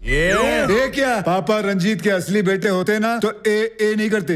ये क्या पापा रंजीत के असली बेटे होते ना तो ए नहीं करते,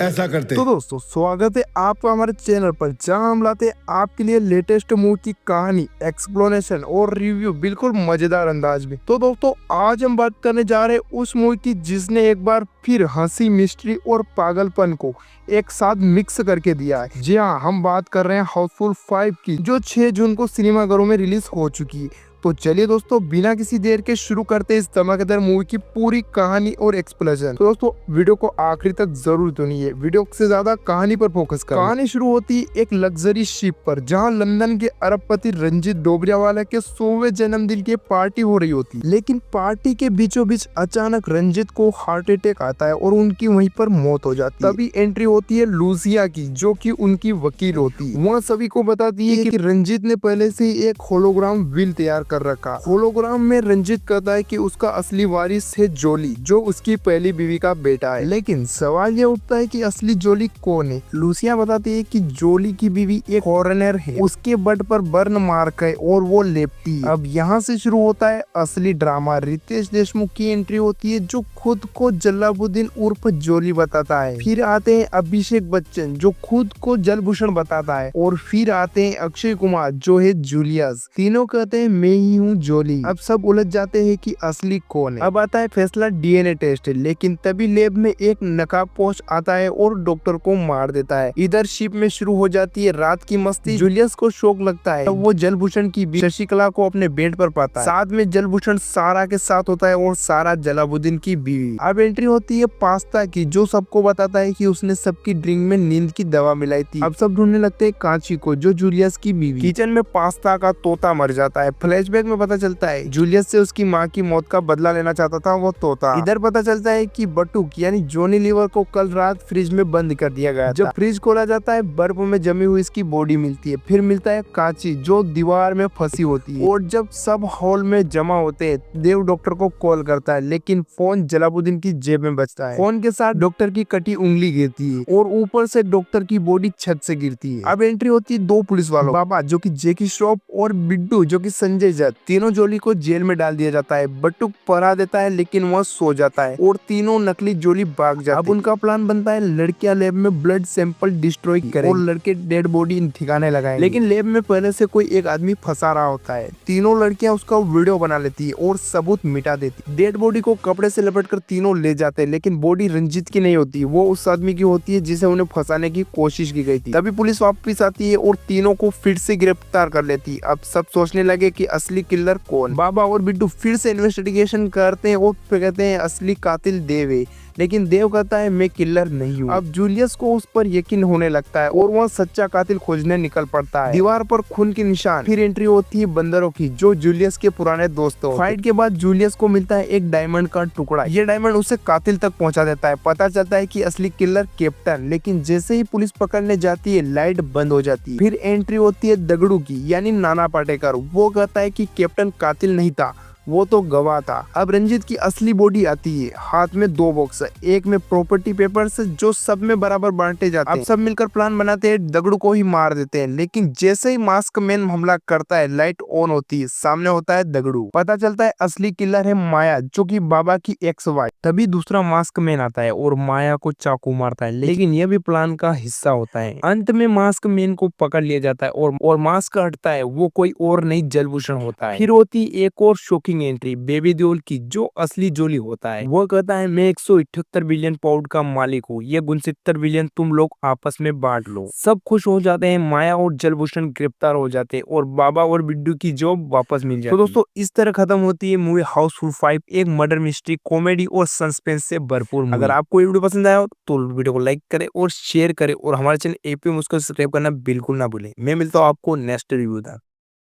ऐसा करते। तो दोस्तों स्वागत है आपका हमारे चैनल पर, जहां हम लाते हैं आपके लिए लेटेस्ट मूवी की कहानी, एक्सप्लेनेशन और रिव्यू बिल्कुल मजेदार अंदाज में। तो दोस्तों आज हम बात करने जा रहे हैं उस मूवी की जिसने एक बार फिर हंसी, मिस्ट्री और पागलपन को एक साथ मिक्स करके दिया है। जी हाँ, हम बात कर रहे हैं हाउसफुल 5 की, जो 6 जून को सिनेमाघरों में रिलीज हो चुकी है। तो चलिए दोस्तों बिना किसी देर के शुरू करते हैं इस धमाकेदार मूवी की पूरी कहानी और एक्सप्लेनेशन। तो दोस्तों वीडियो को आखिरी तक जरूर सुनिए, वीडियो से ज्यादा कहानी पर फोकस करें। कहानी शुरू होती है एक लग्जरी शिप पर, जहां लंदन के अरबपति रंजीत डोबरियावाला के 100वें जन्मदिन की पार्टी हो रही होती है। लेकिन पार्टी के बीचों बीच अचानक रंजीत को हार्ट अटैक आता है और उनकी वहीं पर मौत हो जाती है। तभी एंट्री होती है लूसिया की, जो कि उनकी वकील होती है। वह सभी को बताती है कि रंजीत ने पहले से ही एक होलोग्राम विल तैयार कर रखा। होलोग्राम में रंजीत कहता है कि उसका असली वारिस है जोली, जो उसकी पहली बीवी का बेटा है। लेकिन सवाल ये उठता है कि असली जोली कौन है। लूसिया बताती है कि जोली की बीवी एक फॉरेनर है, उसके बट पर बर्न मार्क है और वो लेप्टी है। अब यहाँ से शुरू होता है असली ड्रामा। रितेश देशमुख की एंट्री होती है, जो खुद को जलालुद्दीन उर्फ जोली बताता है। फिर आते हैं अभिषेक बच्चन, जो खुद को जलभूषण बताता है। और फिर आते हैं अक्षय कुमार, जो है जूलियस। तीनों कहते हैं मैं ही हूँ जोली। अब सब उलझ जाते हैं कि असली कौन है। अब आता है फैसला डीएनए टेस्ट। लेकिन तभी लैब में एक नकाबपोश आता है और डॉक्टर को मार देता है। इधर शिप में शुरू हो जाती है रात की मस्ती। जूलियस को शौक लगता है, वो जलभूषण की शशिकला को अपने बेड पर पाता है। साथ में जलभूषण सारा के साथ होता है और सारा जलालुद्दीन की बीवी। अब एंट्री होती है पास्ता की, जो सबको बताता है कि उसने सबकी ड्रिंक में नींद की दवा मिलाई थी। अब सब ढूंढने लगते हैं कांची को, जो जूलियस की बीवी। किचन में पास्ता का तोता मर जाता है। फ्लैशबैक में पता चलता है जूलियस से उसकी माँ की मौत का बदला लेना चाहता था वो तोता। इधर पता चलता है कि बटुक यानी जॉनी लीवर को कल रात फ्रिज में बंद कर दिया गया था। जब फ्रिज खोला जाता है, बर्फ में जमी हुई इसकी बॉडी मिलती है। फिर मिलता है कांची, जो दीवार में फंसी होती है। और जब सब हॉल में जमा होते हैं, देव डॉक्टर को कॉल करता है, लेकिन फोन जलालुद्दीन की जेब में बचता है। फोन के साथ डॉक्टर की कटी उंगली गिरती है और ऊपर से डॉक्टर की बॉडी छत से गिरती है। अब एंट्री होती है दो पुलिस वालों, बाबा जो कि जैकी श्रॉफ और बिड्डू जो कि संजय दत्त। तीनों जोली को जेल में डाल दिया जाता है। बटुक पढ़ा देता है, लेकिन वह सो जाता है और तीनों नकली जोली भाग जाते हैं। अब उनका प्लान बनता है लड़कियां लैब में ब्लड सैंपल डिस्ट्रॉय करें और लड़के डेड बॉडी ठिकाने लगाएंगे। लेकिन लैब में पहले से कोई एक आदमी फंसा रहा होता है। तीनों लड़कियां उसका वीडियो बना लेती है और सबूत मिटा देती। डेड बॉडी को कपड़े से लपेटकर तीनों ले जाते हैं, लेकिन बॉडी रंजीत की नहीं होती, वो उस आदमी की होती है जिसे उन्हें फंसाने की कोशिश की गई थी। तभी पुलिस वापस आती है और तीनों को फिर से गिरफ्तार कर लेती है। अब सब सोचने लगे कि असली किलर कौन। बाबा और बिट्टू फिर से इन्वेस्टिगेशन करते हैं और फिर कहते हैं असली कातिल देव है। लेकिन देव कहता है मैं किलर नहीं हूँ। अब जूलियस को उस पर यकीन होने लगता है और वह सच्चा कातिल खोजने निकल पड़ता है। दीवार पर खून के निशान। फिर एंट्री होती है बंदरों की, जो जूलियस के पुराने दोस्त हो। फाइट के बाद जूलियस को मिलता है एक डायमंड का टुकड़ा। ये डायमंड उसे कातिल तक पहुंचा देता है। पता चलता है कि असली किलर कैप्टन। लेकिन जैसे ही पुलिस पकड़ने जाती है, लाइट बंद हो जाती है। फिर एंट्री होती है दगड़ू की, यानी नाना पाटेकर। वो कहता है कि कैप्टन कातिल नहीं था, वो तो गवाह था। अब रंजीत की असली बॉडी आती है, हाथ में 2 बॉक्स, एक में प्रॉपर्टी पेपर्स जो सब में बराबर बांटे जाते हैं। अब सब मिलकर प्लान बनाते हैं, दगड़ू को ही मार देते हैं। लेकिन जैसे ही मास्क मैन हमला करता है, लाइट ऑन होती है, सामने होता है दगड़ू। पता चलता है असली किलर है माया, जो कि बाबा की एक्स वाइफ। तभी दूसरा मास्क मैन आता है और माया को चाकू मारता है, लेकिन यह भी प्लान का हिस्सा होता है। अंत में मास्क मैन को पकड़ लिया जाता है और मास्क हटता है, वो कोई और नहीं जलभूषण होता है। फिर होती एक और शॉकिंग एंट्री बेबी देओल की, जो असली जोली होता है। वो कहता है मैं 178 बिलियन पाउंड का मालिक हूँ, ये 69 बिलियन तुम लोग आपस में बांट लो। सब खुश हो जाते हैं। माया और जलभूषण गिरफ्तार हो जाते हैं और बाबा और बिड्डू की जॉब वापस मिल जाती है। तो दोस्तों इस तरह खत्म होती है मूवी हाउसफुल 5, एक मर्डर मिस्ट्री, कॉमेडी और सस्पेंस से भरपूर। अगर आपको ये वीडियो पसंद आया हो तो वीडियो को लाइक करें और शेयर करें और हमारे चैनल एपी मुझको सब्सक्राइब करना बिल्कुल ना भूलें। मैं मिलता हूँ आपको नेक्स्ट रिव्यू तक।